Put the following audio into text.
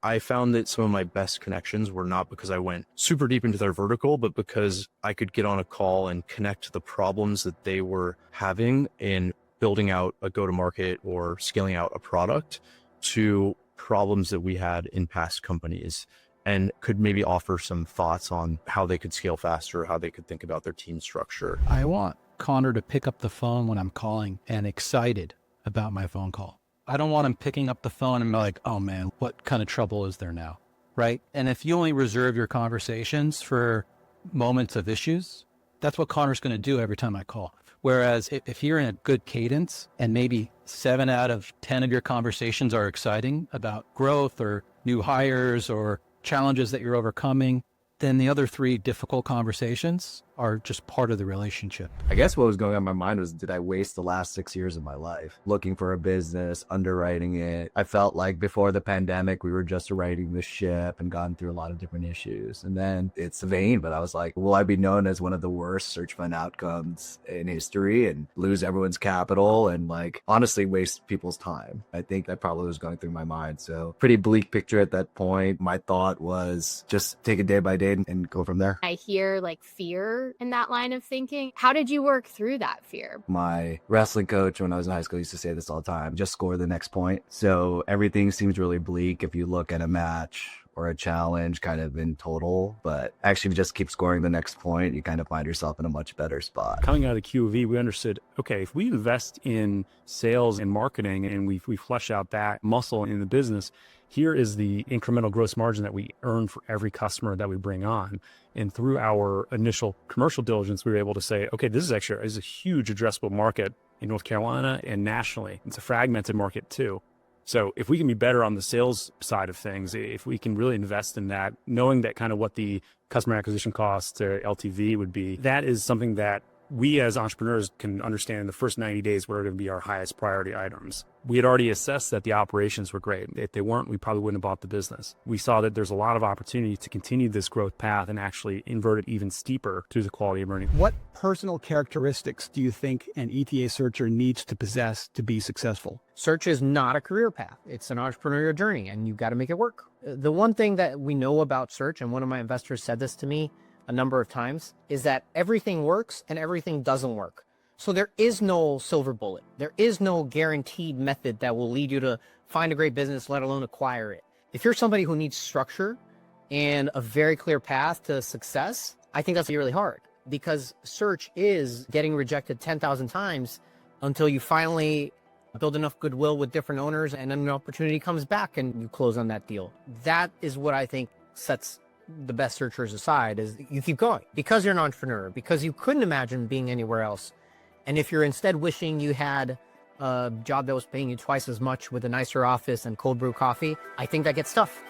I found that some of my best connections were not because I went super deep into their vertical, but because I could get on a call and connect to the problems that they were having in building out a go-to-market or scaling out a product to problems that we had in past companies, and could maybe offer some thoughts on how they could scale faster, how they could think about their team structure. I want Connor to pick up the phone when I'm calling and excited about my phone call. I don't want him picking up the phone and be like, oh man, what kind of trouble is there now? Right? And if you only reserve your conversations for moments of issues, that's what Connor's going to do every time I call. Whereas if you're in a good cadence and maybe 7 out of 10 of your conversations are exciting about growth or new hires or challenges that you're overcoming, then the other 3 difficult conversations are just part of the relationship. I guess what was going on in my mind was, did I waste the last 6 years of my life looking for a business, underwriting it? I felt like before the pandemic, we were just righting the ship and gone through a lot of different issues. And then it's vain, but I was like, will I be known as one of the worst search fund outcomes in history and lose everyone's capital and like honestly waste people's time? I think that probably was going through my mind. So pretty bleak picture at that point. My thought was just take it day by day and go from there. I hear like fear in that line of thinking. How did you work through that fear? My wrestling coach when I was in high school used to say this all the time, just score the next point. So everything seems really bleak if you look at a match or a challenge kind of in total, but actually just keep scoring the next point, you kind of find yourself in a much better spot. Coming out of the QOV, we understood, okay, if we invest in sales and marketing and we flesh out that muscle in the business, here is the incremental gross margin that we earn for every customer that we bring on. And through our initial commercial diligence, we were able to say, okay, this is actually a huge addressable market in North Carolina and nationally. It's a fragmented market too. So if we can be better on the sales side of things, if we can really invest in that, knowing that kind of what the customer acquisition cost or LTV would be, that is something that we as entrepreneurs can understand in the first 90 days what are going to be our highest priority items. We had already assessed that the operations were great. If they weren't, we probably wouldn't have bought the business. We saw that there's a lot of opportunity to continue this growth path and actually invert it even steeper through the quality of earning. What personal characteristics do you think an ETA searcher needs to possess to be successful? Search is not a career path. It's an entrepreneurial journey, and you've got to make it work. The one thing that we know about search, and one of my investors said this to me a number of times, is that everything works and everything doesn't work. So there is no silver bullet. There is no guaranteed method that will lead you to find a great business, let alone acquire it. If you're somebody who needs structure and a very clear path to success, I think that's really hard, because search is getting rejected 10,000 times until you finally build enough goodwill with different owners and then an opportunity comes back and you close on that deal. That is what I think sets the best searchers aside, is you keep going because you're an entrepreneur, because you couldn't imagine being anywhere else. And if you're instead wishing you had a job that was paying you twice as much with a nicer office and cold brew coffee, I think that gets tough.